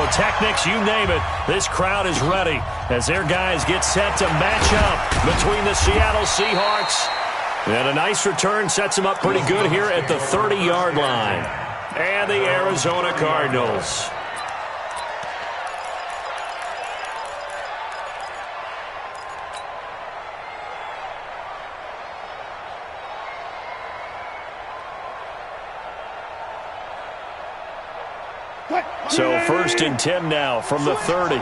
pyrotechnics, you name it. This crowd is ready as their guys get set to match up between the Seattle Seahawks. And a nice return sets them up pretty good here at the 30-yard line. And the Arizona Cardinals. So 1st and 10 now from the 30.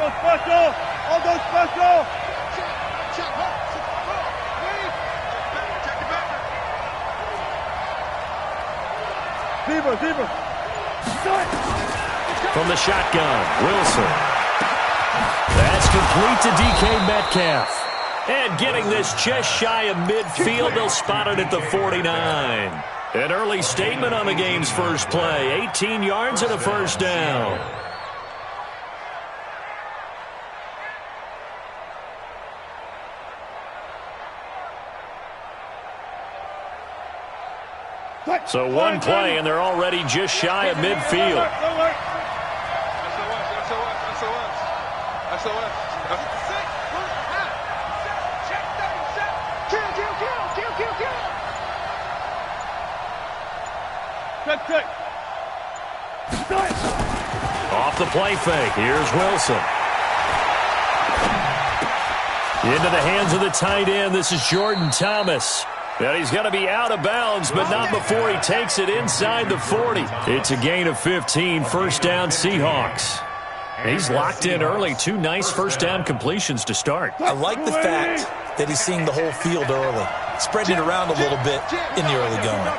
From the shotgun, Wilson. That's complete to DK Metcalf. And getting this just shy of midfield, they'll spot it at the 49. An early statement on the game's first play. 18 yards and a first down. So one play, and they're already just shy of midfield. Off the play fake. Here's Wilson. Into the hands of the tight end. This is Jordan Thomas. And he's going to be out of bounds, but not before he takes it inside the 40. It's a gain of 15, first down Seahawks. He's locked in early. 2 nice first down completions to start. I like the fact that he's seeing the whole field early, spreading it around a little bit in the early going.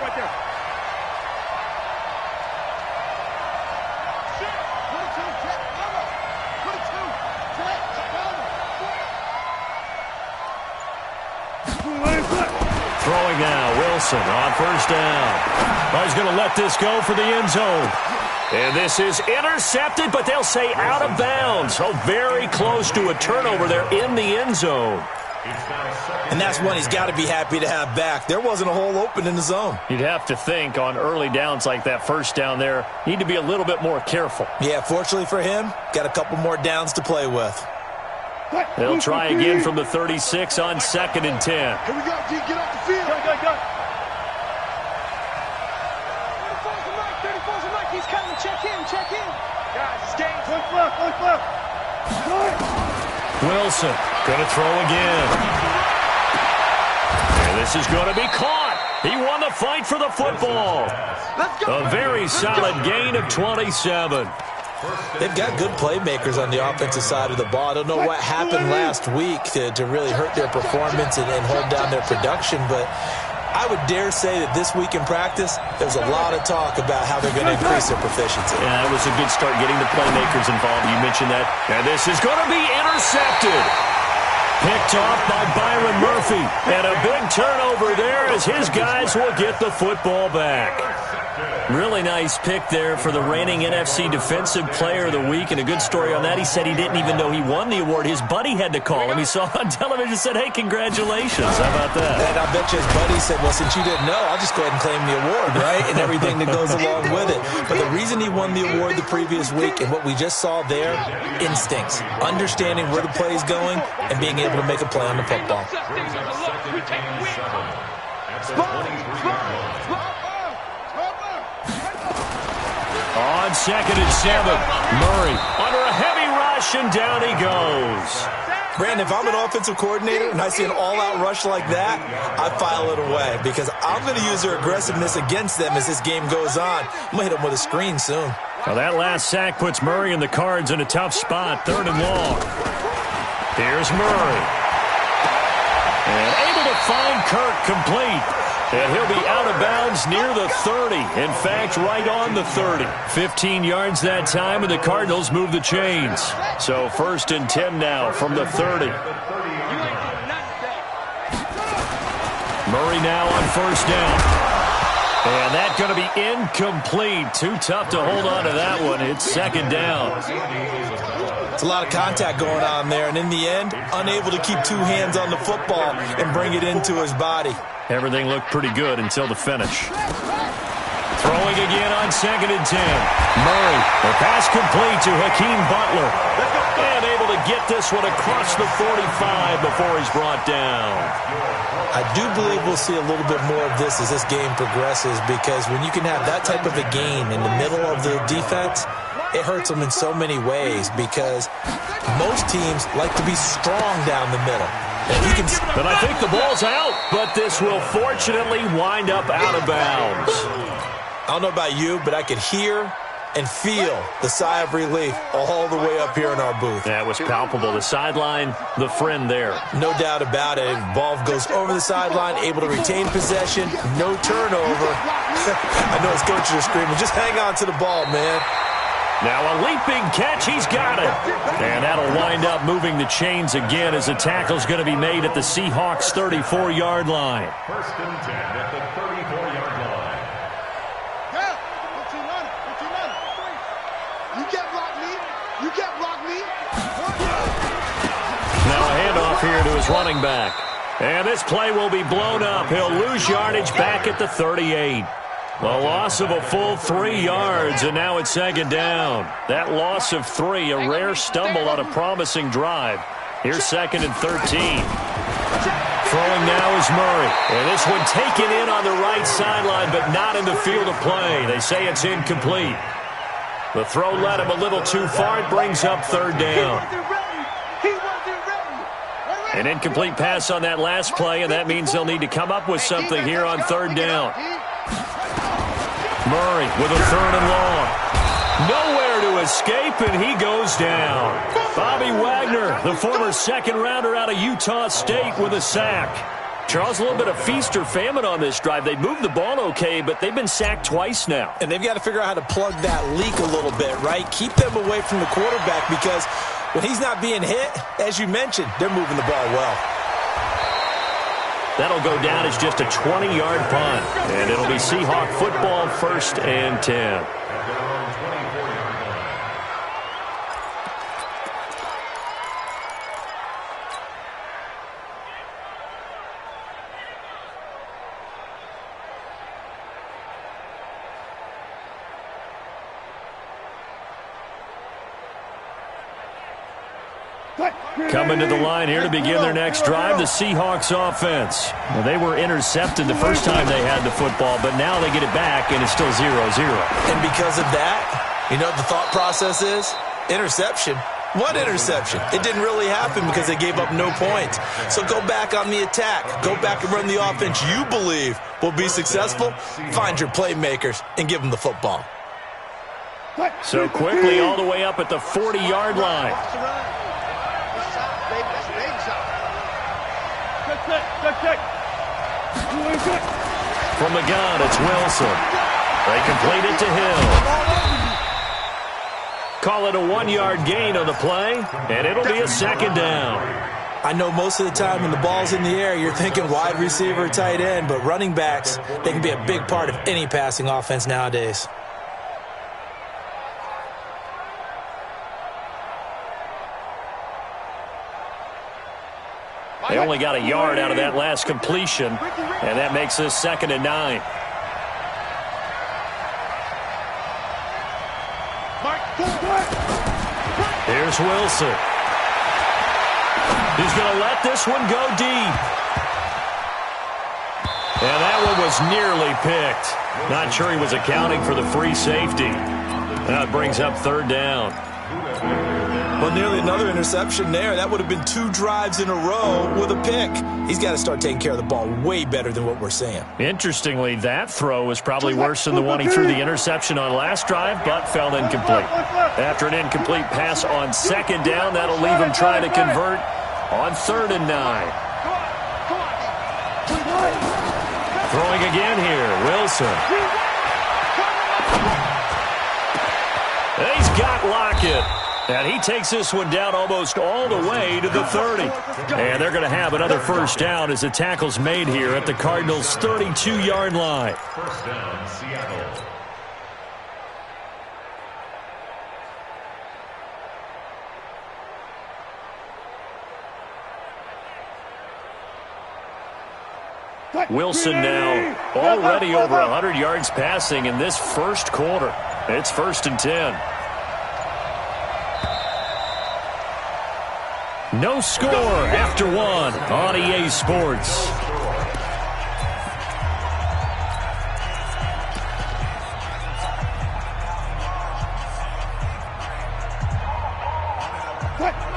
Throwing now, Wilson on first down. Oh, he's going to let this go for the end zone. And this is intercepted, but they'll say out of bounds. Oh, very close to a turnover there in the end zone. And that's one he's got to be happy to have back. There wasn't a hole open in the zone. You'd have to think on early downs like that first down there, need to be a little bit more careful. Yeah, fortunately for him, got a couple more downs to play with. They'll try again from the 36 on 2nd and 10. Here we go, G. Get off the field. Go. 34's a Mike. He's coming. Check in. Guys, it's game. Look left. Wilson going to throw again. And this is going to be caught. He won the fight for the football. Let's go. A very solid gain of 27. They've got good playmakers on the offensive side of the ball. I don't know what happened last week to really hurt their performance and hold down their production, but I would dare say that this week in practice, there's a lot of talk about how they're going to increase their proficiency. Yeah, it was a good start getting the playmakers involved. You mentioned that. And this is going to be intercepted. Picked off by Byron Murphy. And a big turnover there as his guys will get the football back. Really nice pick there for the reigning NFC Defensive Player of the Week, and a good story on that. He said he didn't even know he won the award. His buddy had to call him. He saw on television and said, hey, congratulations. How about that? And I bet you his buddy said, well, since you didn't know, I'll just go ahead and claim the award, right? And everything that goes along with it. But the reason he won the award the previous week and what we just saw there, instincts, understanding where the play is going and being able to make a play on the football. On 2nd and 7, Murray under a heavy rush, and down he goes. Brandon, if I'm an offensive coordinator and I see an all-out rush like that, I file it away because I'm going to use their aggressiveness against them as this game goes on. I'm going to hit them with a screen soon. Well, that last sack puts Murray and the Cards in a tough spot, 3rd and long. Here's Murray. And able to find Kirk complete. And he'll be out of bounds near the 30. In fact, right on the 30. 15 yards that time, and the Cardinals move the chains. So 1st and 10 now from the 30. Murray now on 1st down. And that's going to be incomplete. Too tough to hold on to that one. It's 2nd down. It's a lot of contact going on there, and in the end, unable to keep 2 hands on the football and bring it into his body. Everything looked pretty good until the finish. Throwing again on 2nd and 10. Murray, the pass complete to Hakeem Butler. And able to get this one across the 45 before he's brought down. I do believe we'll see a little bit more of this as this game progresses, because when you can have that type of a gain in the middle of the defense, it hurts them in so many ways, because most teams like to be strong down the middle. And I think the ball's out, but this will fortunately wind up out of bounds. I don't know about you, but I could hear and feel the sigh of relief all the way up here in our booth. That was palpable. The sideline, the friend there. No doubt about it. Ball goes over the sideline, able to retain possession, no turnover. I know his coaches are screaming, just hang on to the ball, man. Now a leaping catch, he's got it. And that'll wind up moving the chains again as the tackle's going to be made at the Seahawks' 34-yard line. 1st and 10 at the 34-yard line. You can't block me. You can't block me. Now a handoff here to his running back. And this play will be blown up. He'll lose yardage back at the 38. A loss of a full 3 yards, and now it's 2nd down. That loss of 3, a rare stumble on a promising drive. Here's 2nd and 13. Throwing now is Murray. And this one taken in on the right sideline, but not in the field of play. They say it's incomplete. The throw led him a little too far. It brings up 3rd down. An incomplete pass on that last play, and that means they'll need to come up with something here on 3rd down. Murray with a 3rd and long. Nowhere to escape, and he goes down. Bobby Wagner, the former 2nd-rounder out of Utah State, with a sack. Charles, a little bit of feast or famine on this drive. They moved the ball okay, but they've been sacked twice now. And they've got to figure out how to plug that leak a little bit, right? Keep them away from the quarterback, because when he's not being hit, as you mentioned, they're moving the ball well. That'll go down as just a 20-yard punt. And it'll be Seahawk football, 1st and 10. Coming to the line here to begin their next drive, the Seahawks offense. Well, they were intercepted the first time they had the football, but now they get it back, and it's still 0-0. And because of that, you know what the thought process is? Interception. What interception? It didn't really happen because they gave up no points. So go back on the attack. Go back and run the offense you believe will be successful. Find your playmakers and give them the football. So quickly all the way up at the 40-yard line. From the gun, it's Wilson. They complete it to Hill. Call it a 1-yard gain on the play, and it'll be a 2nd down. I know most of the time when the ball's in the air, you're thinking wide receiver, tight end, but running backs, they can be a big part of any passing offense nowadays. They only got a yard out of that last completion, and that makes this 2nd and 9. Here's Wilson. He's going to let this one go deep. And that one was nearly picked. Not sure he was accounting for the free safety. Now it brings up 3rd down. Well, nearly another interception there. That would have been 2 drives in a row with a pick. He's got to start taking care of the ball way better than what we're seeing. Interestingly, that throw was probably worse than the one he threw the interception on last drive, but fell incomplete. After an incomplete pass on 2nd down, that'll leave him trying to convert on 3rd and 9. Throwing again here, Wilson. He's got Lockett. And he takes this one down almost all the way to the 30. And they're going to have another 1st down as the tackle's made here at the Cardinals' 32-yard line. 1st down, Seattle. Wilson now already over 100 yards passing in this first quarter. It's 1st and 10. No score after 1 on EA Sports.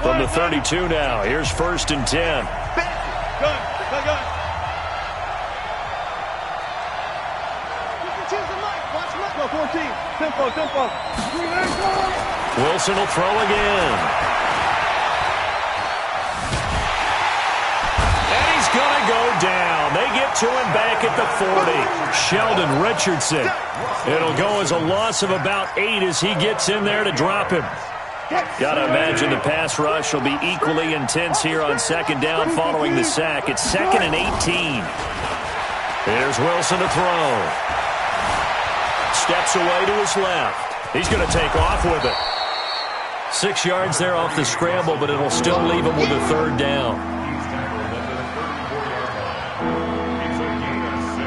From the 32 now, here's 1st and 10. Wilson will throw again. And he's going to go down. They get to him back at the 40. Sheldon Richardson. It'll go as a loss of about 8 as he gets in there to drop him. Got to imagine the pass rush will be equally intense here on 2nd down following the sack. It's 2nd and 18. Here's Wilson to throw. Steps away to his left. He's going to take off with it. 6 yards there off the scramble, but it'll still leave him with a 3rd down. He's tackled at the 34-yard line. It's a gain of 6.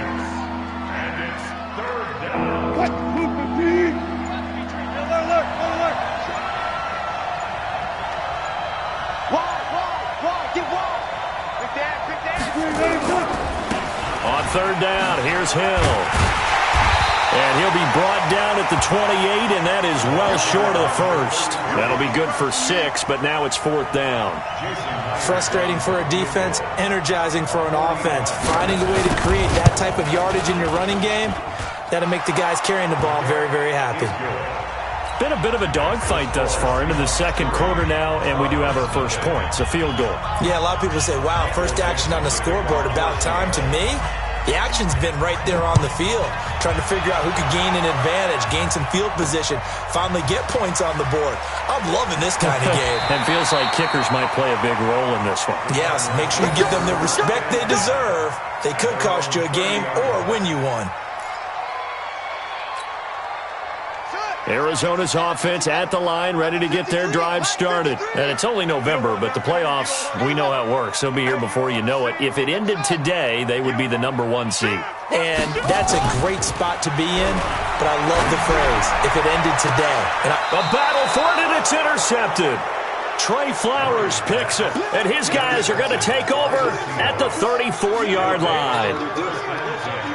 And it's 3rd down. Wide, get wide. Quick down. On 3rd down, here's Hill. And he'll be brought down at the 28, and that is well short of the 1st. That'll be good for 6, but now it's 4th down. Frustrating for a defense, energizing for an offense. Finding a way to create that type of yardage in your running game, that'll make the guys carrying the ball very, very happy. Been a bit of a dogfight thus far into the 2nd quarter now, and we do have our first point. It's a field goal. Yeah, a lot of people say, wow, first action on the scoreboard, about time. To me, the action's been right there on the field, trying to figure out who could gain an advantage, gain some field position, finally get points on the board. I'm loving this kind of game. And feels like kickers might play a big role in this one. Yes, make sure you give them the respect they deserve. They could cost you a game or win you one. Arizona's offense at the line, ready to get their drive started. And it's only November, but the playoffs, we know how it works. They'll be here before you know it. If it ended today, they would be the #1 seed. And that's a great spot to be in, but I love the phrase, if it ended today. A battle for it, and it's intercepted. Trey Flowers picks it, and his guys are going to take over at the 34-yard line.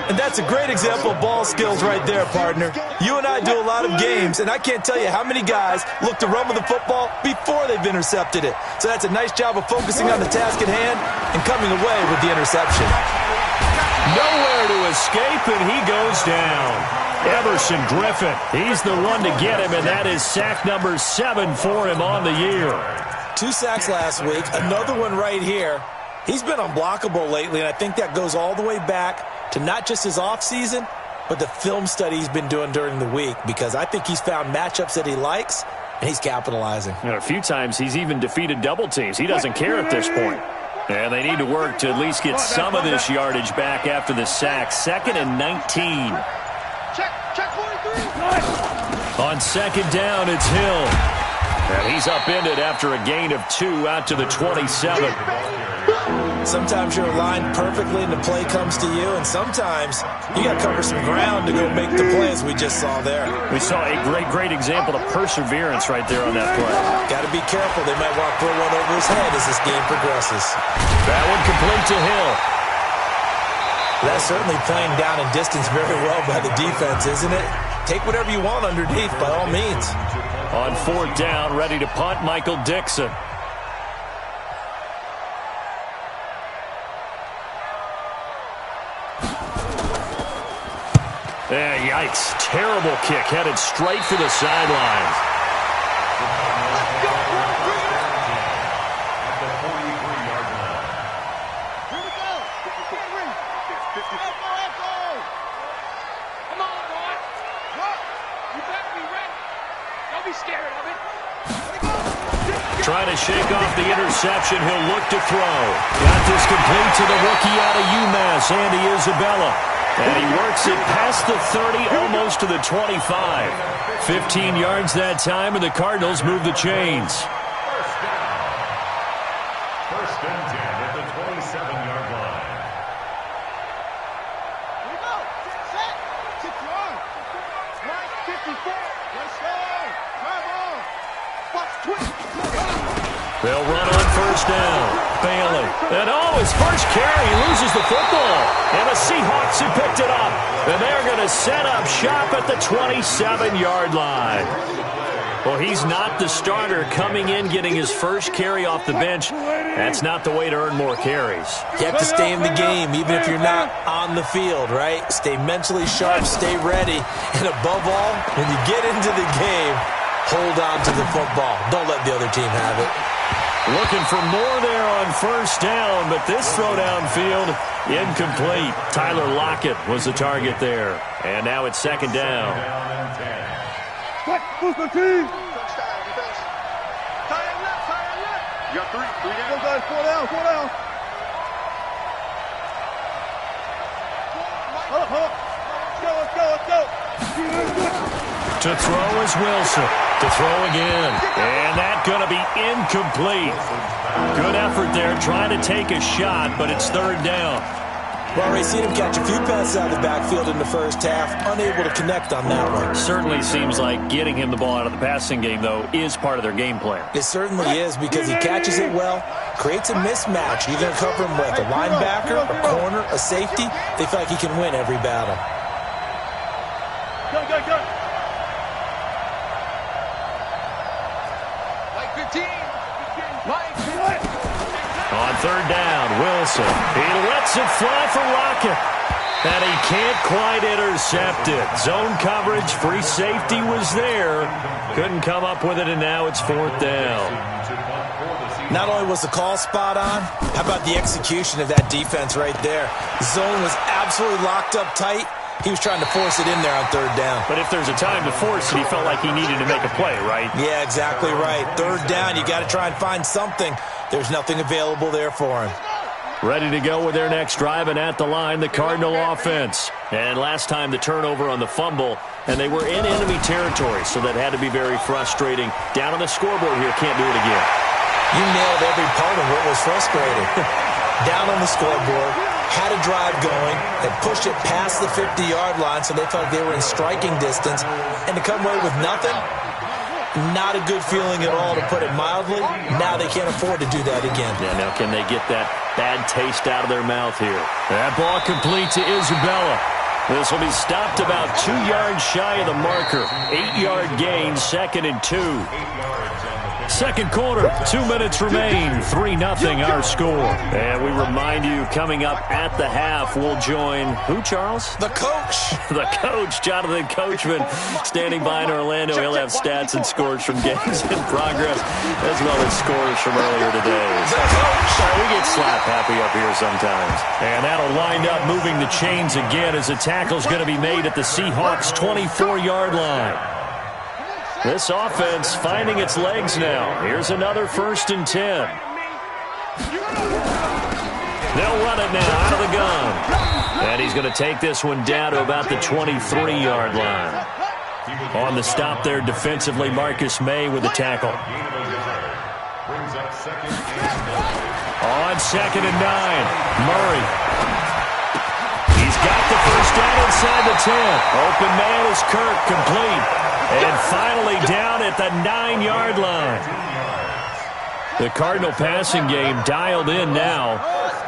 And that's a great example of ball skills right there, partner. You and I do a lot of games, and I can't tell you how many guys look to run with the football before they've intercepted it. So that's a nice job of focusing on the task at hand and coming away with the interception. Nowhere to escape, and he goes down. Everson Griffin, he's the one to get him, and that is sack number 7 for him on the year. 2 sacks last week, another one right here. He's been unblockable lately, and I think that goes all the way back to not just his offseason, but the film study he's been doing during the week, because I think he's found matchups that he likes, and he's capitalizing. And a few times he's even defeated double teams. He doesn't care at this point. And they need to work to at least get some of this yardage back after the sack. 2nd and 19. Check 43. On 2nd down, it's Hill. And he's upended after a gain of 2 out to the 27. Sometimes you're aligned perfectly and the play comes to you, and sometimes you got to cover some ground to go make the play, as we just saw there. We saw a great example of perseverance right there on that play. Got to be careful. They might want to throw one over his head as this game progresses. That one complete to Hill. That's certainly playing down and distance very well by the defense, isn't it? Take whatever you want underneath, by all means. On 4th down, ready to punt, Michael Dixon. Yeah, yikes. Terrible kick, headed straight for the sidelines. Trying to shake off the interception. He'll look to throw. Got this complete to the rookie out of UMass, Andy Isabella. And he works it past the 30, almost to the 25. 15 yards that time, and the Cardinals move the chains. First down. 1st and 10 at the 27-yard line. They'll run on first down. Bailey. And his first carry. He loses the football. And the Seahawks have picked it up. And they're going to set up shop at the 27-yard line. Well, he's not the starter coming in, getting his first carry off the bench. That's not the way to earn more carries. You have to stay in the game, even if you're not on the field, right? Stay mentally sharp, stay ready. And above all, when you get into the game, hold on to the football. Don't let the other team have it. Looking for more there on first down, but this throw downfield, incomplete. Tyler Lockett was the target there. And now it's second down. You got three down. Go, guys, four down. Hold up. Let's go. To throw is Wilson. To throw again. And that's going to be incomplete. Good effort there trying to take a shot, but it's third down. Well, we've seen him catch a few passes out of the backfield in the first half, unable to connect on that one. Certainly seems like getting him the ball out of the passing game, though, is part of their game plan. It certainly is, because he catches it well, creates a mismatch. You're going to cover him with a linebacker, a corner, a safety. They feel like he can win every battle. Go. Like 15. On third down, Wilson. He lets it fly for Lockett. And he can't quite intercept it. Zone coverage, free safety was there. Couldn't come up with it, and now it's fourth down. Not only was the call spot on, how about the execution of that defense right there? Zone was absolutely locked up tight. He was trying to force it in there on third down. But if there's a time to force it, he felt like he needed to make a play, right? Yeah, exactly right. Third down, you got to try and find something. There's nothing available there for him. Ready to go with their next drive, and at the line, the Cardinal offense. And last time, the turnover on the fumble, and they were in enemy territory, so that had to be very frustrating. Down on the scoreboard here, can't do it again. You nailed every part of what was frustrating. Down on the scoreboard, had a drive going, and pushed it past the 50-yard line, so they felt like they were in striking distance, and to come away with nothing, not a good feeling at all, to put it mildly. Now they can't afford to do that again. Yeah, now can they get that bad taste out of their mouth here? That ball complete to Isabella. This will be stopped about 2 yards shy of the marker. 8-yard gain, 2nd and 2. Second quarter, 2 minutes remain. 3-0 our score. And we remind you, coming up at the half, we'll join who, Charles? The coach. The coach, Jonathan Coachman, standing by in Orlando. He'll have stats and scores from games in progress, as well as scores from earlier today. The coach. We get slap happy up here sometimes. And that'll wind up moving the chains again, as the tackle's going to be made at the Seahawks' 24-yard line. This offense finding its legs now. Here's another 1st and 10. They'll run it now out of the gun. And he's going to take this one down to about the 23-yard line. On the stop there defensively, Marcus May with the tackle. On 2nd and 9, Murray. He's got the first down inside the 10. Open man is Kirk, complete. And finally down at the 9-yard line. The Cardinal passing game dialed in now.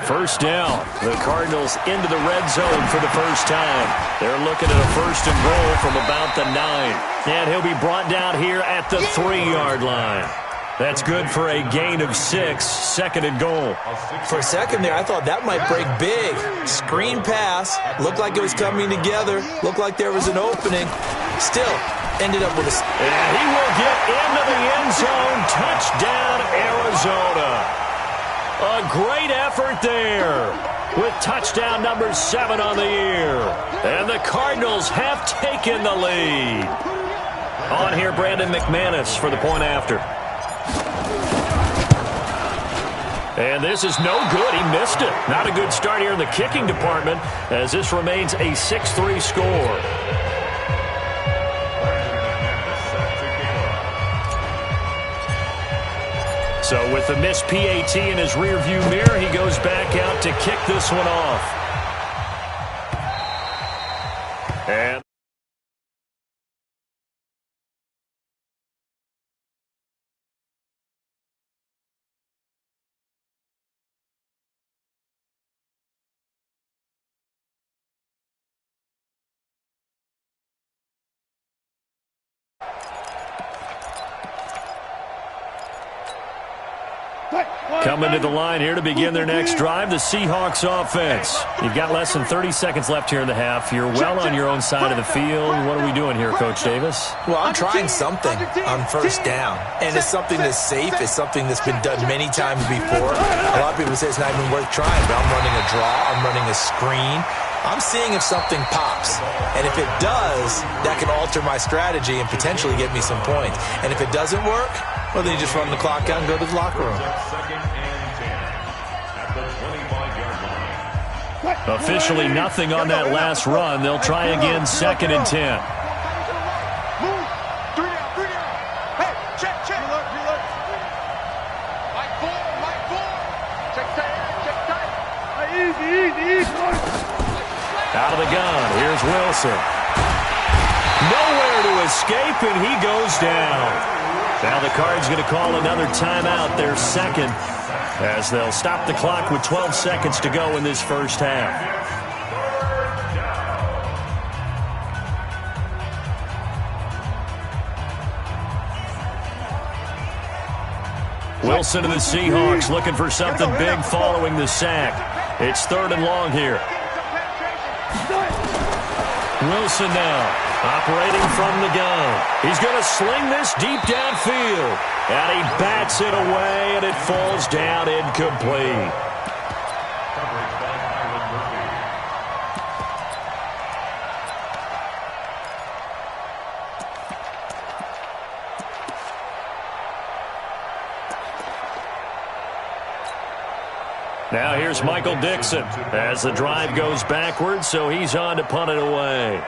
First down. The Cardinals into the red zone for the first time. They're looking at a 1st and goal from about the 9. And he'll be brought down here at the 3-yard line. That's good for a gain of 6, 2nd and goal. For a second there, I thought that might break big. Screen pass. Looked like it was coming together. Looked like there was an opening. Still, ended up with a... And he will get into the end zone. Touchdown, Arizona. A great effort there, with touchdown number 7 on the year. And the Cardinals have taken the lead. On here, Brandon McManus for the point after. And this is no good. He missed it. Not a good start here in the kicking department, as this remains a 6-3 score. So with the missed PAT in his rearview mirror, he goes back out to kick this one off. And Coming to the line here to begin their next drive, the Seahawks offense. You've got less than 30 seconds left here in the half. You're well on your own side of the field. What are we doing here, Coach Davis? Well, I'm trying something on first down, and it's something that's safe. It's something that's been done many times before. A lot of people say it's not even worth trying, but I'm running a draw. I'm running a screen. I'm seeing if something pops, and if it does, that can alter my strategy and potentially get me some points. And if it doesn't work, well, then you just run the clock out and go to the locker room. Officially nothing on that last run. They'll try again, 2nd and 10. Move. 3 down. Hey, check. Reload. Mike 4. Check tight. Easy. Out of the gun, here's Wilson. Nowhere to escape, and he goes down. Now the Cards going to call another timeout, their second, as they'll stop the clock with 12 seconds to go in this first half. Wilson to the Seahawks looking for something big following the sack. It's 3rd and long here. Wilson now, operating from the gun. He's going to sling this deep downfield. And he bats it away, and it falls down incomplete. Now here's Michael Dixon as the drive goes backwards, so he's on to punt it away.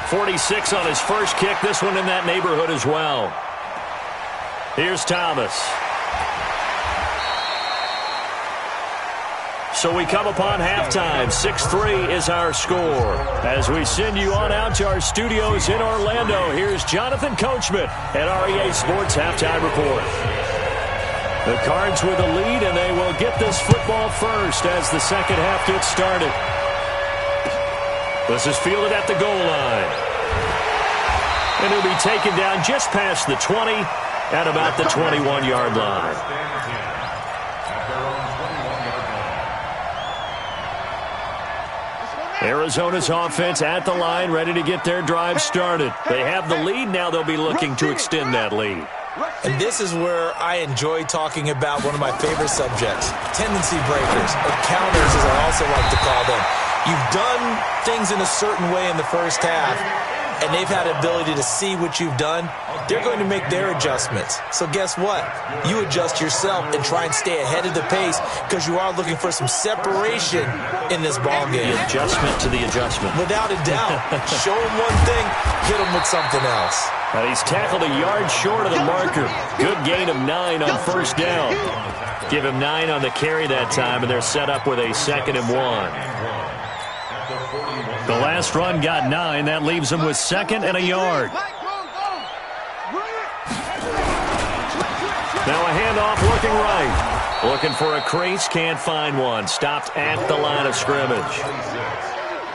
.46 on his first kick. This one in that neighborhood as well. Here's Thomas. So we come upon halftime. 6-3 is our score. As we send you on out to our studios in Orlando, here's Jonathan Coachman at REA Sports Halftime Report. The Cards with a lead, and they will get this football first as the second half gets started. This is fielded at the goal line. And he'll be taken down just past the 20 at about the 21-yard line. Arizona's offense at the line, ready to get their drive started. They have the lead. Now they'll be looking to extend that lead. And this is where I enjoy talking about one of my favorite subjects, tendency breakers, or counters as I also like to call them. You've done things in a certain way in the first half, and they've had the ability to see what you've done. They're going to make their adjustments. So guess what? You adjust yourself and try and stay ahead of the pace because you are looking for some separation in this ball game. The adjustment to the adjustment. Without a doubt. Show him one thing, hit him with something else. He's tackled a yard short of the marker. Good gain of 9 on first down. Give him 9 on the carry that time, and they're set up with a 2nd and 1. The last run got 9. That leaves them with 2nd and a yard. Now a handoff looking right. Looking for a crease, can't find one. Stopped at the line of scrimmage.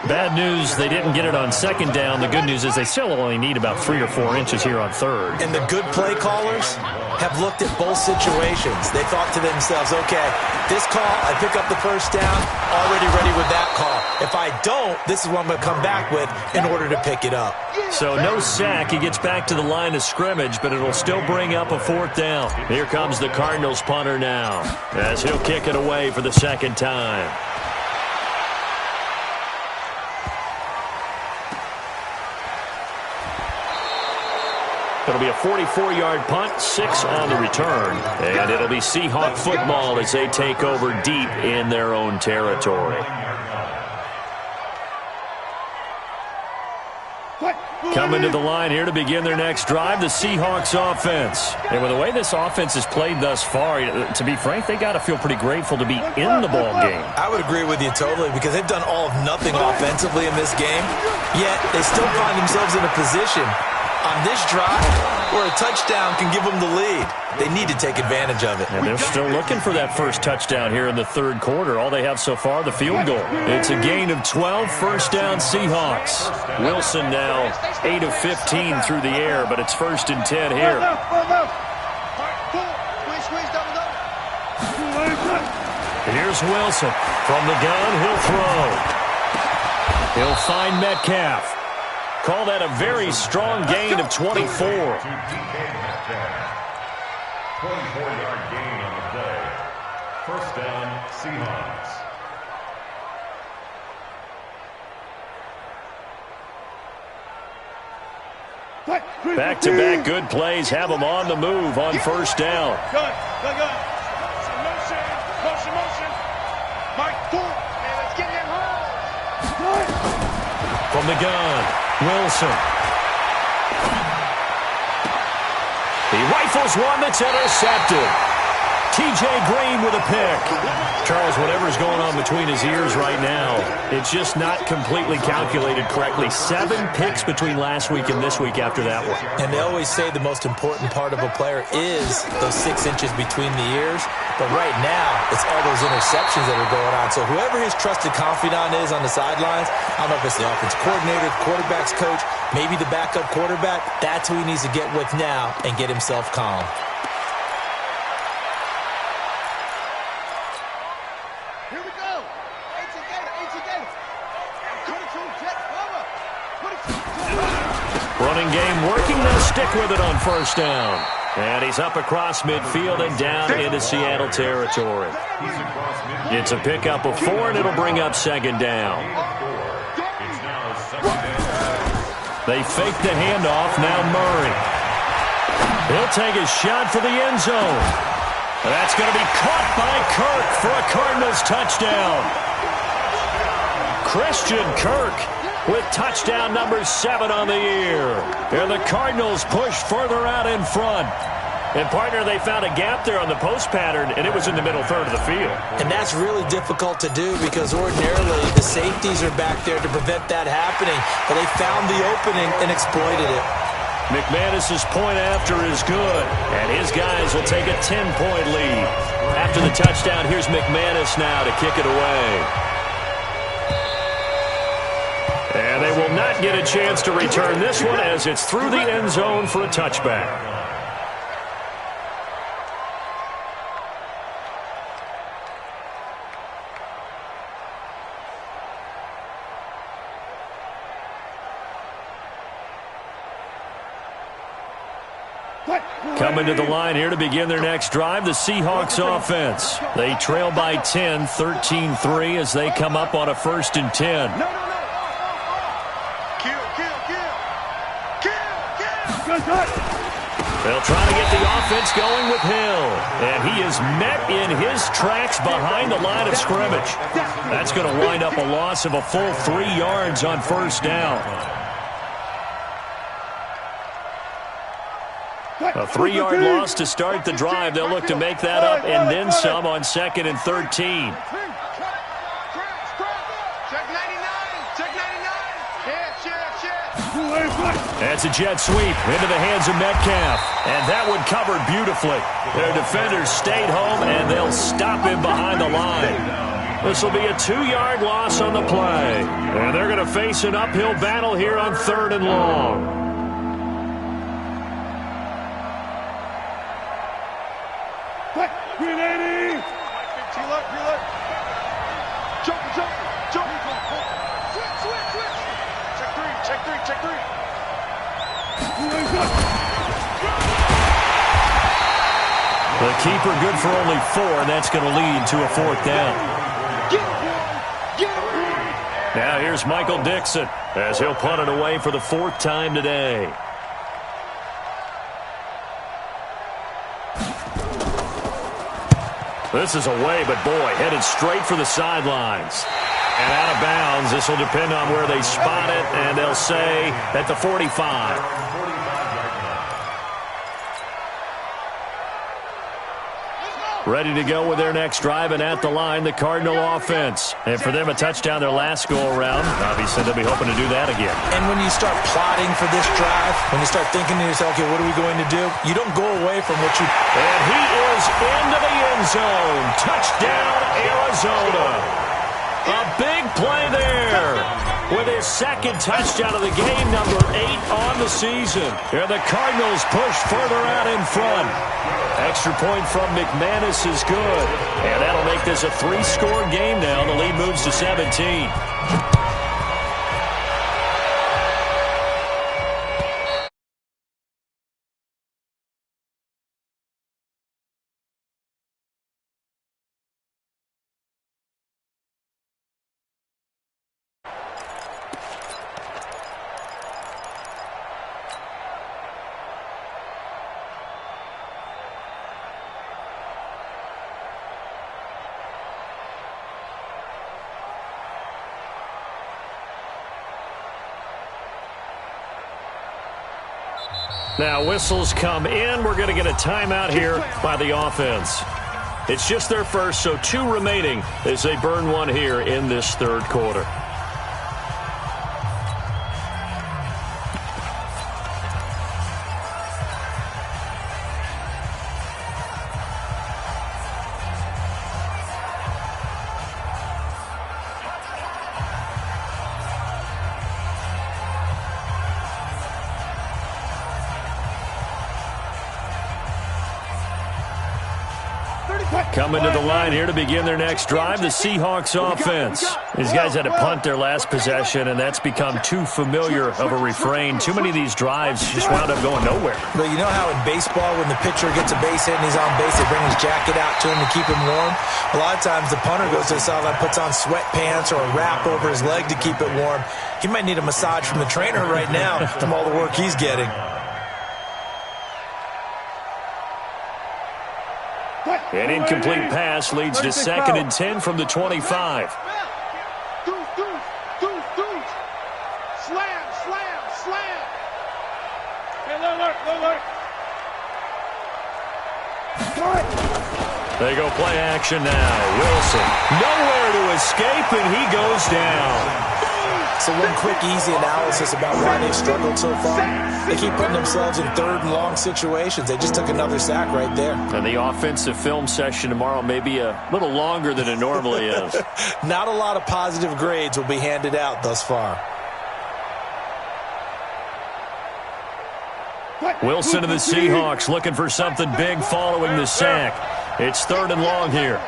Bad news, they didn't get it on 2nd down. The good news is they still only need about 3 or 4 inches here on 3rd. And the good play callers have looked at both situations. They thought to themselves, okay, this call, I pick up the first down, already ready with that call. If I don't, this is what I'm going to come back with in order to pick it up. So no sack. He gets back to the line of scrimmage, but it'll still bring up a 4th down. Here comes the Cardinals punter now, as he'll kick it away for the 2nd time. It'll be a 44-yard punt, 6 on the return. And it'll be Seahawk football as they take over deep in their own territory. Coming to the line here to begin their next drive, the Seahawks offense. And with the way this offense has played thus far, to be frank, they got to feel pretty grateful to be in the ball game. I would agree with you totally because they've done all of nothing offensively in this game, yet they still find themselves in a position on this drive where a touchdown can give them the lead. They need to take advantage of it. And they're still looking for that first touchdown here in the third quarter. All they have so far, the field goal. It's a gain of 12, first down Seahawks. Wilson now 8 of 15 through the air, but it's 1st and 10 here. Here's Wilson. From the gun, he'll throw. He'll find Metcalf. Call that a very strong gain of 24. 24-yard gain on the play. First down, Seahawks. Back-to-back good plays have them on the move on first down. Good. Motion. Mike, let's get him home. From the gun, Wilson. He rifles one that's intercepted. T.J. Green with a pick. Charles, whatever's going on between his ears right now, it's just not completely calculated correctly. 7 picks between last week and this week after that one. And they always say the most important part of a player is those 6 inches between the ears. But right now, it's all those interceptions that are going on. So whoever his trusted confidant is on the sidelines, I don't know if it's the offense coordinator, the quarterback's coach, maybe the backup quarterback, that's who he needs to get with now and get himself calm. Running game working. They'll stick with it on first down. And he's up across midfield and down into Seattle territory. It's a pickup of 4, and it'll bring up 2nd down. They fake the handoff. Now Murray. He'll take a shot for the end zone. That's going to be caught by Kirk for a Cardinals touchdown. Christian Kirk with touchdown number 7 on the year. And the Cardinals push further out in front. And, partner, they found a gap there on the post pattern, and it was in the middle third of the field. And that's really difficult to do because ordinarily the safeties are back there to prevent that happening. But they found the opening and exploited it. McManus's point after is good, and his guys will take a 10-point lead. After the touchdown, here's McManus now to kick it away. And they will not get a chance to return this one as it's through the end zone for a touchback. Coming to the line here to begin their next drive, the Seahawks offense. They trail by 10, 13-3 as they come up on a 1st and 10. They'll try to get the offense going with Hill. And he is met in his tracks behind the line of scrimmage. That's going to wind up a loss of a full 3 yards on first down. A 3-yard loss to start the drive. They'll look to make that up and then some on 2nd and 13. That's a jet sweep into the hands of Metcalf. And that one covered beautifully. Their defenders stayed home, and they'll stop him behind the line. This will be a 2-yard loss on the play. And they're going to face an uphill battle here on 3rd and long. Check three. The keeper good for only 4, and that's going to lead to a 4th down. Now here's Michael Dixon as he'll punt it away for the 4th time today. This is away, but boy, headed straight for the sidelines. And out of bounds. This will depend on where they spot it, and they'll say at the 45. ready to go with their next drive, and at the line, the Cardinal offense. And for them, a touchdown their last go-around. Obviously, they'll be hoping to do that again. And when you start plotting for this drive, when you start thinking to yourself, okay, what are we going to do? You don't go away from what you... And he is into the end zone. Touchdown, Arizona. A big play there with his second touchdown of the game, number 8 on the season. And the Cardinals push further out in front. Extra point from McManus is good. And that'll make this a 3-score game now. The lead moves to 17. Now whistles come in. We're going to get a timeout here by the offense. It's just their first, so 2 remaining as they burn one here in this third quarter. Coming to the line here to begin their next drive, the Seahawks offense. These guys had to punt their last possession, and that's become too familiar of a refrain. Too many of these drives just wound up going nowhere. But you know how in baseball, when the pitcher gets a base hit and he's on base, they bring his jacket out to him to keep him warm? A lot of times the punter goes to the sideline, puts on sweatpants or a wrap over his leg to keep it warm. He might need a massage from the trainer right now from all the work he's getting. An incomplete pass leads to 2nd and 10 from the 25. Deuce. Slam. Hey, look. They go play action now. Wilson, nowhere to escape, and he goes down. So one quick, easy analysis about why they've struggled so far. They keep putting themselves in 3rd and long situations. They just took another sack right there. And the offensive film session tomorrow may be a little longer than it normally is. Not a lot of positive grades will be handed out thus far. Wilson and the Seahawks looking for something big following the sack. It's 3rd and long here.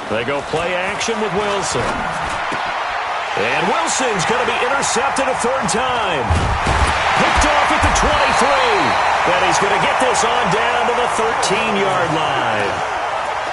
They go play action with Wilson. And Wilson's going to be intercepted a 3rd time. Picked off at the 23. And he's going to get this on down to the 13-yard line.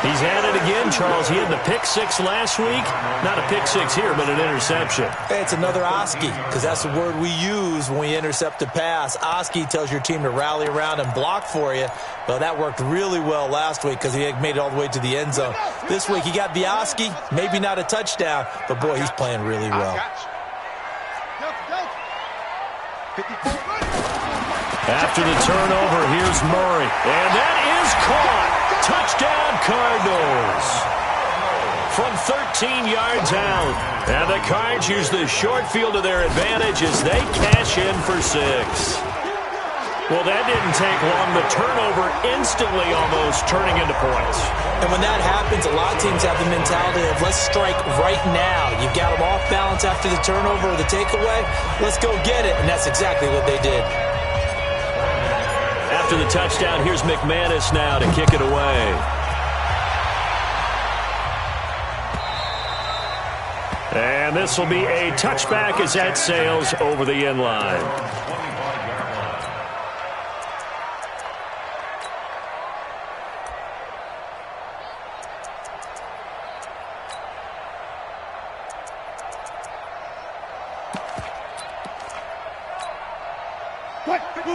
He's had it again, Charles. He had the pick 6 last week. Not a pick 6 here, but an interception. Hey, it's another Oski, because that's the word we use when we intercept a pass. Oski tells your team to rally around and block for you. Well, that worked really well last week because he made it all the way to the end zone. This week, he got the Oski, maybe not a touchdown, but, boy, he's playing really well. After the turnover, here's Murray. And that is caught. Touchdown, Cardinals. From 13 yards out. And the Cards use the short field to their advantage as they cash in for 6. Well, that didn't take long. The turnover instantly almost turning into points. And when that happens, a lot of teams have the mentality of let's strike right now. You've got them off balance after the turnover or the takeaway. Let's go get it. And that's exactly what they did. After the touchdown, here's McManus now to kick it away. And this will be a touchback as that sails over the end line.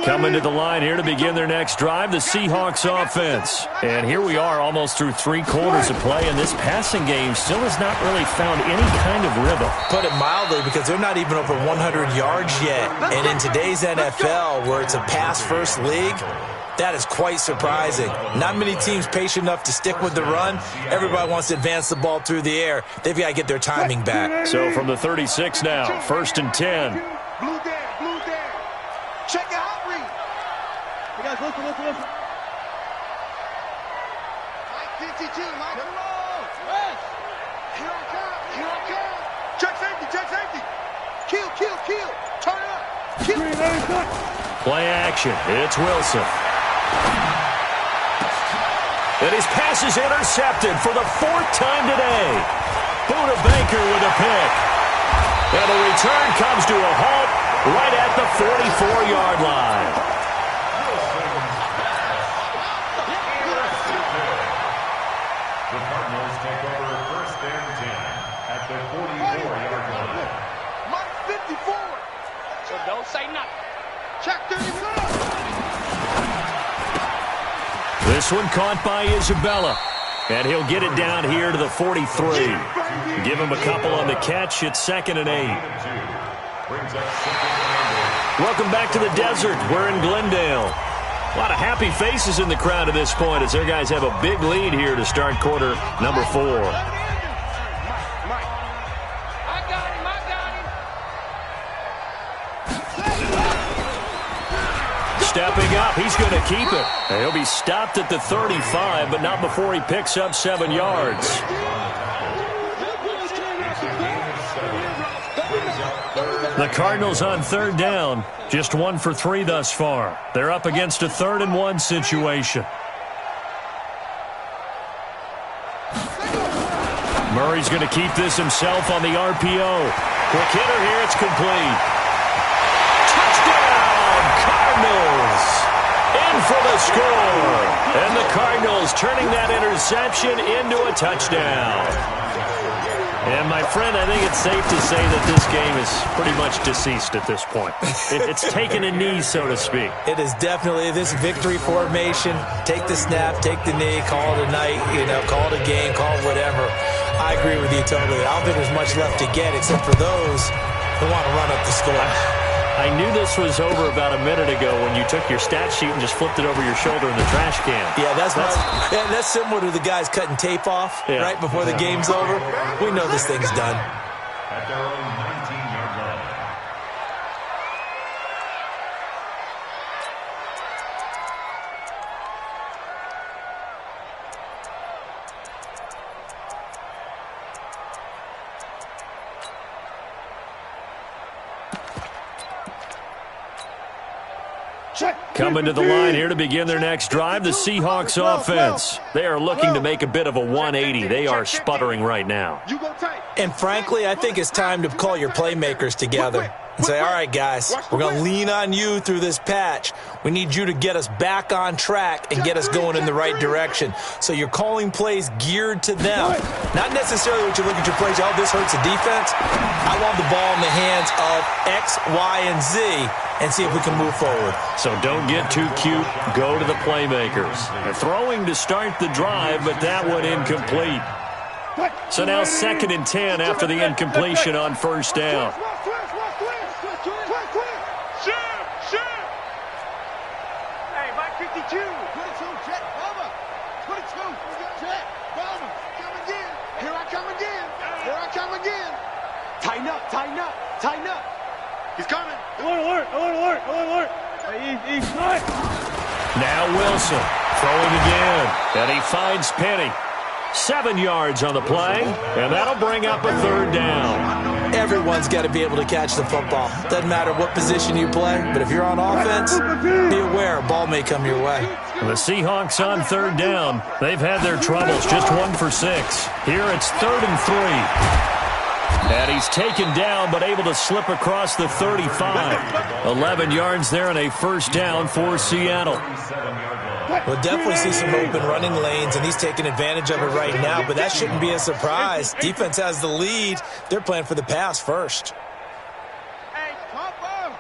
Coming to the line here to begin their next drive, the Seahawks offense. And here we are almost through 3 quarters of play, and this passing game still has not really found any kind of rhythm. Put it mildly, because they're not even over 100 yards yet. And in today's NFL, where it's a pass-first league, that is quite surprising. Not many teams patient enough to stick with the run. Everybody wants to advance the ball through the air. They've got to get their timing back. So from the 36 now, 1st and 10. Blue there. Check your hot read. You guys, listen. Mike 52, Mike. Yes. Here I come. Check safety. Kill. Turn it up. Kill. Play action. It's Wilson. And his pass is intercepted for the 4th time today. Buda Baker with a pick. And the return comes to a halt right at the 44-yard line. The Cardinals take over 1st and 10 at the 44-yard line. Mike 54. So don't say nothing. Check 34. This one caught by Isabella. And he'll get it down here to the 43. Give him a couple on the catch. It's 2nd and 8. Welcome back to the desert. We're in Glendale. A lot of happy faces in the crowd at this point as their guys have a big lead here to start quarter number 4. I got him. Stepping up, he's going to keep it. And he'll be stopped at the 35, but not before he picks up 7 yards. The Cardinals on 3rd down, just 1 for 3 thus far. They're up against a 3rd and 1 situation. Murray's going to keep this himself on the RPO. Quick hitter here, it's complete. Touchdown, Cardinals! In for the score. And the Cardinals turning that interception into a touchdown. And, my friend, I think it's safe to say that this game is pretty much deceased at this point. It's taken a knee, so to speak. It is definitely this victory formation. Take the snap, take the knee, call it a night, call it a game, call it whatever. I agree with you totally. I don't think there's much left to get except for those who want to run up the score. I knew this was over about a minute ago when you took your stat sheet and just flipped it over your shoulder in the trash can. Yeah, that's similar to the guys cutting tape off right before the game's over. We know this thing's done. At their own 19-yard line. Coming to the line here to begin their next drive, the Seahawks offense. They are looking to make a bit of a 180. They are sputtering right now. And frankly, I think it's time to call your playmakers together and say, all right, guys, we're going to lean on you through this patch. We need you to get us back on track and get us going in the right direction. So you're calling plays geared to them. Not necessarily what you look at your plays, oh, this hurts the defense. I want the ball in the hands of X, Y, and Z and see if we can move forward. So don't get too cute. Go to the playmakers. They're throwing to start the drive, but that one incomplete. So now 2nd and 10 after the incompletion on 1st down. Hey, Mike 52. 22, check, Bubba. 22, check, Bubba. Come again. Here I come again. Tighten up. He's coming. Alert. He's not. Now Wilson throwing again, and he finds Penny. 7 yards on the play, and that'll bring up a 3rd down. Everyone's got to be able to catch the football. Doesn't matter what position you play, but if you're on offense, be aware a ball may come your way. The Seahawks on 3rd down. They've had their troubles, just 1 for 6. Here it's 3rd and 3. And he's taken down, but able to slip across the 35. 11 yards there and a 1st down for Seattle. We'll definitely see some open running lanes, and he's taking advantage of it right now, but that shouldn't be a surprise. Defense has the lead. They're playing for the pass first. Hey, Tupper.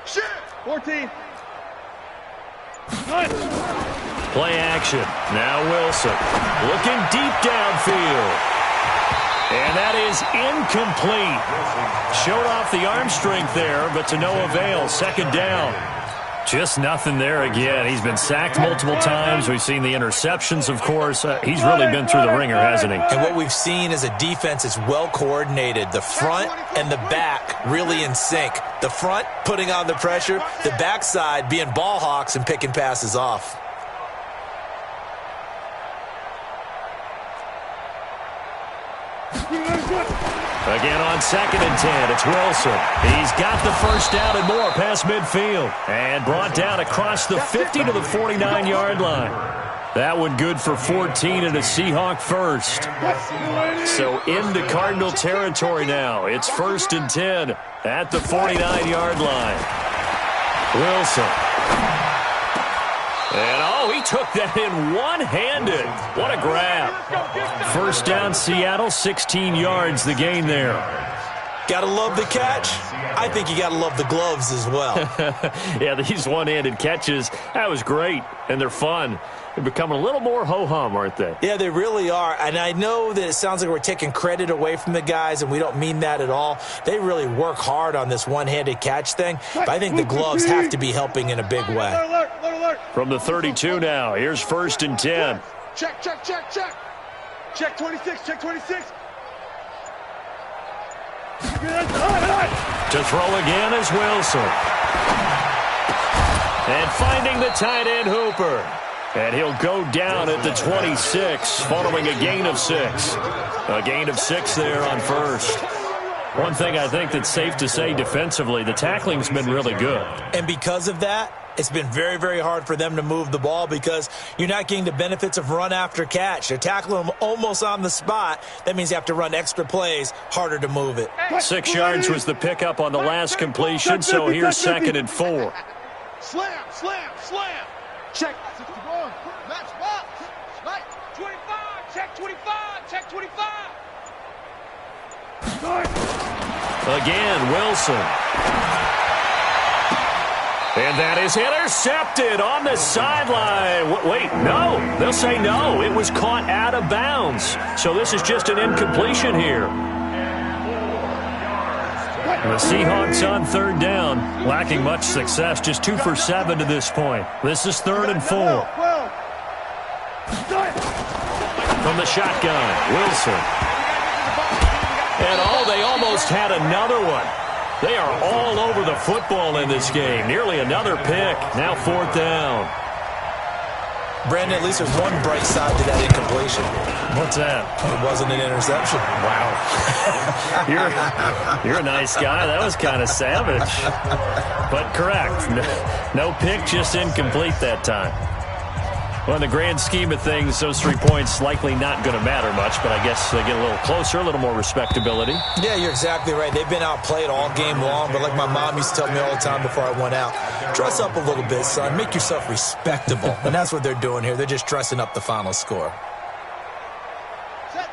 Shift. 14. Play action. Now Wilson looking deep downfield. And that is incomplete. Showed off the arm strength there, but to no avail. Second down. Just nothing there again. He's been sacked multiple times. We've seen the interceptions, of course. He's really been through the ringer, hasn't he? And what we've seen is a defense that's well coordinated. The front and the back really in sync. The front putting on the pressure. The backside being ball hawks and picking passes off. Again on 2nd and 10, it's Wilson. He's got the first down and more past midfield. And brought down across the 50 to the 49-yard line. That one good for 14 and a Seahawk first. So into Cardinal territory now. It's 1st and 10 at the 49-yard line. Wilson. And, he took that in one-handed. What a grab. First down, Seattle, 16 yards the gain there. Gotta love the catch. I think you gotta love the gloves as well. Yeah, these one-handed catches, that was great, and they're fun. They're becoming a little more ho-hum, aren't they? Yeah, they really are. And I know that it sounds like we're taking credit away from the guys, and we don't mean that at all. They really work hard on this one-handed catch thing, but I think the gloves have to be helping in a big way. Alert. From the 32 now, here's 1st and 10. Check. Check 26. To throw again is Wilson. And finding the tight end Hooper. And he'll go down at the 26 following a gain of 6. A gain of 6 there on first. One thing I think that's safe to say defensively, the tackling's been really good. And because of that, it's been very, very hard for them to move the ball because you're not getting the benefits of run after catch. You're tackling them almost on the spot. That means you have to run extra plays, harder to move it. 6 yards was the pickup on the last completion, so here's 2nd and 4. Slam. Check. 61. Match box. Right. 25. Check 25. Again, Wilson. And that is intercepted on the sideline. Wait, no. They'll say no. It was caught out of bounds. So this is just an incompletion here. The Seahawks on 3rd down, lacking much success, just 2 for 7 to this point. This is 3rd and 4. From the shotgun, Wilson. And they almost had another one. They are all over the football in this game. Nearly another pick. Now 4th down. Brandon, at least there's one bright side to that incompletion. What's that? It wasn't an interception. Wow. You're a nice guy. That was kind of savage. But correct. No pick, just incomplete that time. Well, in the grand scheme of things, those 3 points likely not going to matter much, but I guess they get a little closer, a little more respectability. Yeah, you're exactly right. They've been outplayed all game long, but like my mom used to tell me all the time before I went out, dress up a little bit, son. Make yourself respectable. And that's what they're doing here. They're just dressing up the final score.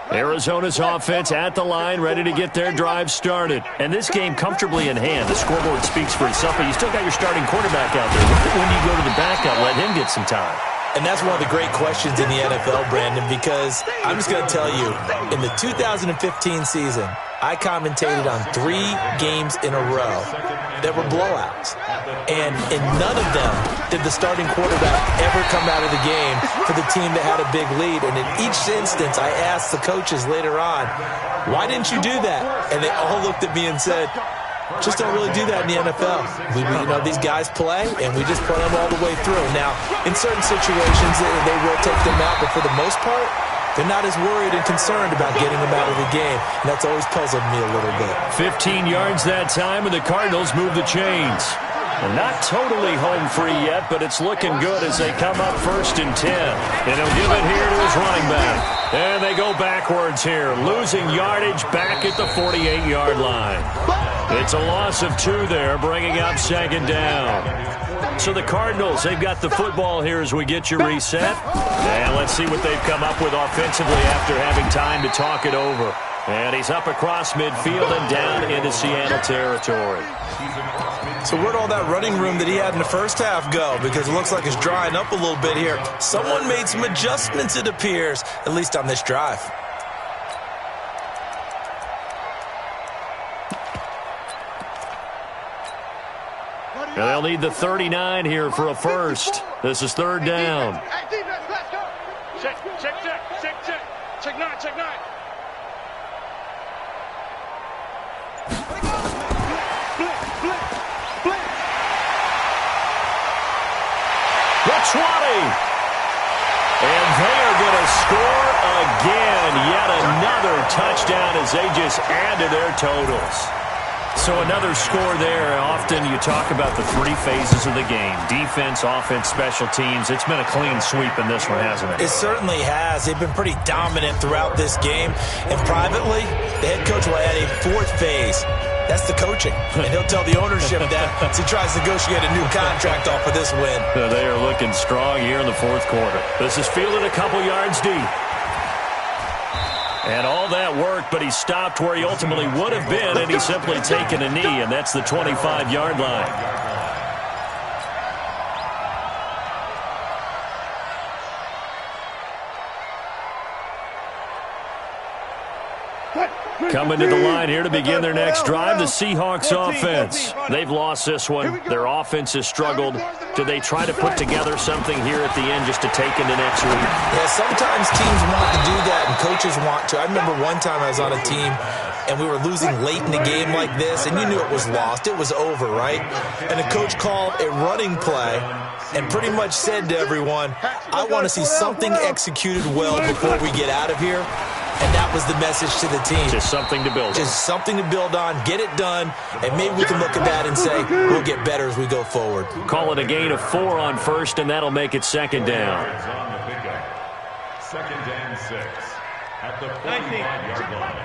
Arizona's offense at the line, ready to get their drive started. And this game comfortably in hand. The scoreboard speaks for itself, but you still got your starting quarterback out there. When you go to the backup, let him get some time. And that's one of the great questions in the NFL, Brandon, because I'm just going to tell you, in the 2015 season, I commentated on 3 games in a row that were blowouts. And in none of them did the starting quarterback ever come out of the game for the team that had a big lead. And in each instance, I asked the coaches later on, why didn't you do that? And they all looked at me and said, just don't really do that in the NFL. These guys play, and we just play them all the way through. Now, in certain situations, they will take them out, but for the most part, they're not as worried and concerned about getting them out of the game. And that's always puzzled me a little bit. 15 yards that time, and the Cardinals move the chains. And not totally home free yet, but it's looking good as they come up 1st and 10. And he'll give it here to his running back. And they go backwards here, losing yardage back at the 48-yard line. It's a loss of 2 there, bringing up 2nd down. So the Cardinals, they've got the football here as we get you reset. And let's see what they've come up with offensively after having time to talk it over. And he's up across midfield and down into Seattle territory. So where'd all that running room that he had in the first half go? Because it looks like it's drying up a little bit here. Someone made some adjustments, it appears, at least on this drive. And they'll need the 39 here for a first. This is third down. Check nine. The 20. And they are going to score again. Yet another touchdown as they just add to their totals. So another score there. Often you talk about the three phases of the game. Defense, offense, special teams. It's been a clean sweep in this one, hasn't it? It certainly has. They've been pretty dominant throughout this game. And privately, the head coach will add a fourth phase. That's the coaching. And he'll tell the ownership that as he tries to negotiate a new contract off of this win. They are looking strong here in the fourth quarter. This is fielded a couple yards deep. And all that worked, but he stopped where he ultimately would have been, and he's simply taken a knee, and that's the 25-yard line. Coming to the line here to begin their next drive, the Seahawks offense. They've lost this one. Their offense has struggled. Do they try to put together something here at the end just to take into next week? Yeah, sometimes teams want to do that and coaches want to. I remember one time I was on a team and we were losing late in the game like this, and you knew it was lost. It was over, right? And the coach called a running play and pretty much said to everyone, I want to see something executed well before we get out of here. And that was the message to the team. Just something to build on. Just something to build on, get it done, and maybe we can look at that and say, we'll get better as we go forward. Call it a gain of 4 on first, and that'll make it second down. Second and 6 at the 45-yard line.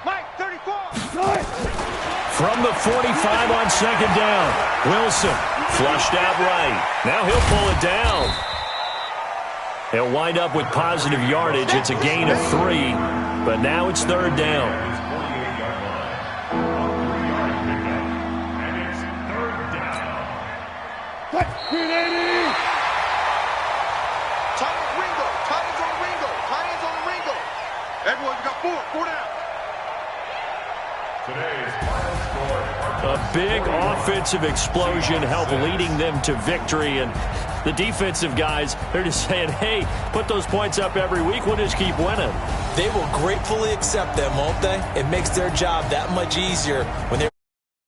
Mike, 34. From the 45 on second down, Wilson flushed out right. Now he'll pull it down. He'll wind up with positive yardage. It's a gain of 3, but now it's third down. And it's third down. Tight ends on the Ringo. Everyone, you got 4 down. Today's final score. A big offensive explosion helped leading them to victory, and the defensive guys, they're just saying, hey, put those points up every week, we'll just keep winning. They will gratefully accept them, won't they? It makes their job that much easier when they're